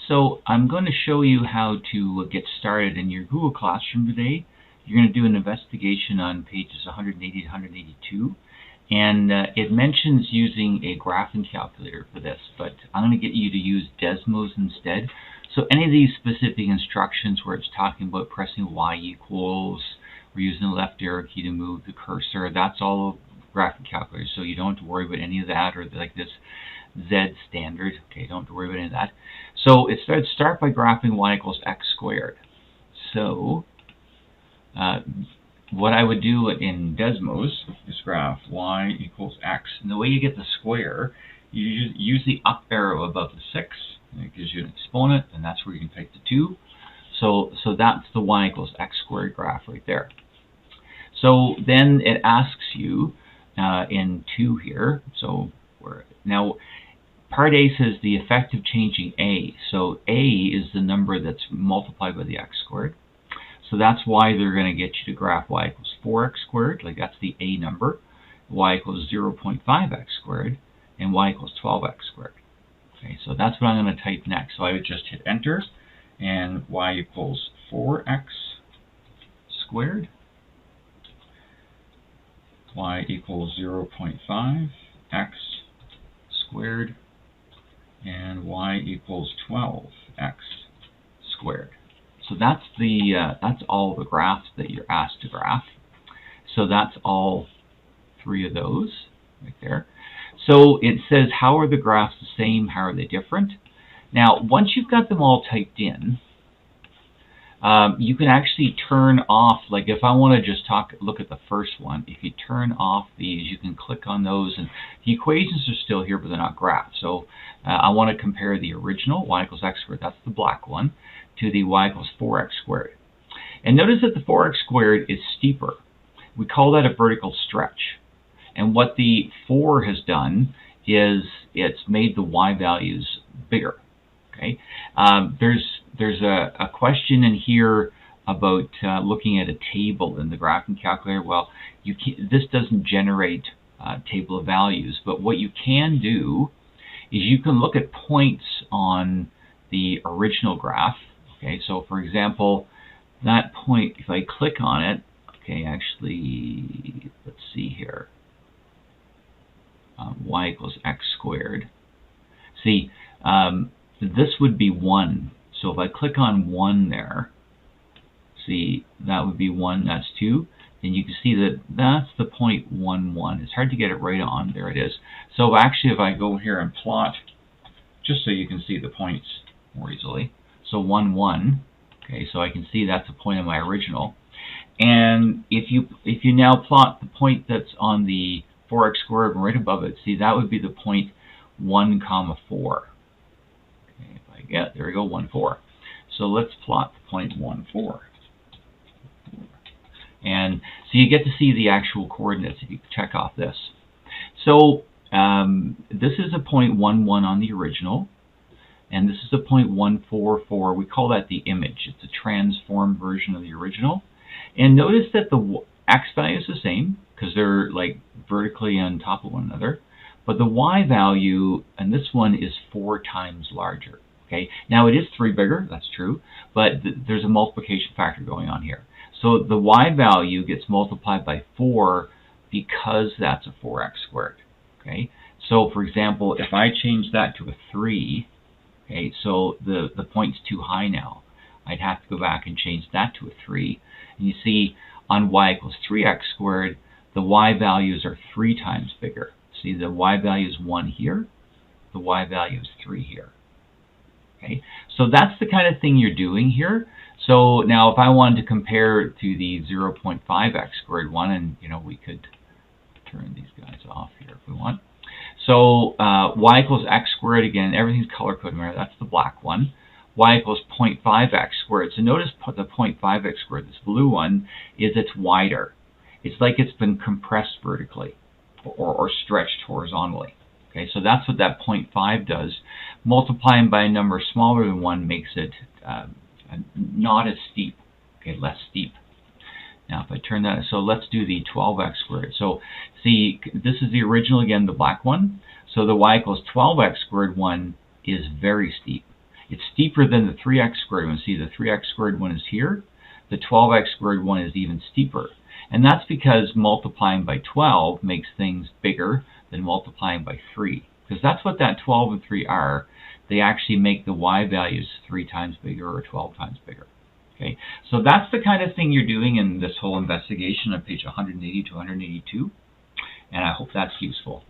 So I'm going to show you how to get started in your Google Classroom today. You're going to do an investigation on pages 180 to 182. And it mentions using a graphing calculator for this, but I'm going to get you to use Desmos instead. So any of these specific instructions where it's talking about pressing Y equals, or using the left arrow key to move the cursor, that's all graphing calculator. So you don't have to worry about any of that, or like this Z standard. Okay, don't have to worry about any of that. So it said start by graphing Y equals X squared. So what I would do in Desmos is graph Y equals X. And the way you get the square, you use the up arrow above the 6. And it gives you an exponent, and that's where you can type the 2. So that's the Y equals X squared graph right there. So then it asks you in 2 here. So now part A says the effect of changing A. So A is the number that's multiplied by the X squared. So that's why they're going to get you to graph Y equals 4X squared, like that's the A number, Y equals 0.5X squared, and Y equals 12X squared. Okay, so that's what I'm going to type next. So I would just hit enter, and Y equals 4X squared, Y equals 0.5X squared, and Y equals 12X squared. So that's all the graphs that you're asked to graph. So that's all 3 of those right there. So it says, how are the graphs the same? How are they different? Now, once you've got them all typed in, you can actually turn off, like if I want to just look at the first one, if you turn off these, you can click on those, and the equations are still here, but they're not graphed. So I want to compare the original, Y equals X squared, that's the black one, to the Y equals 4X squared. And notice that the 4X squared is steeper. We call that a vertical stretch. And what the 4 has done is it's made the Y values bigger. Okay, there's a question in here about looking at a table in the graphing calculator. Well, this doesn't generate a table of values, but what you can do is you can look at points on the original graph. Okay, so for example, that point, if I click on it, okay, actually, let's see here, Y equals X squared. See, this would be 1. So if I click on 1 there, see, that would be 1, that's 2. And you can see that that's the point 1, 1. It's hard to get it right on. There it is. So actually, if I go here and plot, just so you can see the points more easily. So 1, 1. Okay, so I can see that's a point of my original. And if you now plot the point that's on the 4X squared right above it, see, that would be the point 1, 4. Okay, if I get, there we go, 1, 4. So let's plot the point 1, 4. And so you get to see the actual coordinates if you check off this. So this is a point 1, 1 on the original, and this is a point 1, 4, 4. We call that the image. It's a transformed version of the original. And notice that the X value is the same because they're like vertically on top of one another. But the Y value, and this one is 4 times larger. Okay, now it is 3 bigger, that's true, but there's a multiplication factor going on here. So the Y value gets multiplied by 4 because that's a 4X squared. Okay, so for example, if I change that to a 3, okay, so the point's too high now. I'd have to go back and change that to a 3. And you see, on Y equals 3X squared, the Y values are 3 times bigger. See, the Y value is 1 here, the Y value is 3 here. Okay, so that's the kind of thing you're doing here. So now if I wanted to compare to the 0.5X squared one, and we could turn these guys off here if we want. So Y equals X squared, again, everything's color coded there, that's the black one. Y equals 0.5X squared. So notice the 0.5X squared, this blue one, it's wider. It's like it's been compressed vertically or stretched horizontally. Okay, so that's what that 0.5 does. Multiplying by a number smaller than 1 makes it not as steep, okay, less steep. Now if I turn that, so let's do the 12X squared. So see, this is the original again, the black one. So the Y equals 12X squared one is very steep. It's steeper than the 3x squared one. See, the 3x squared one is here. The 12x squared one is even steeper. And that's because multiplying by 12 makes things bigger than multiplying by 3. Because that's what that 12 and 3 are. They actually make the y values 3 times bigger or 12 times bigger. Okay, so that's the kind of thing you're doing in this whole investigation on page 180 to 182. And I hope that's useful.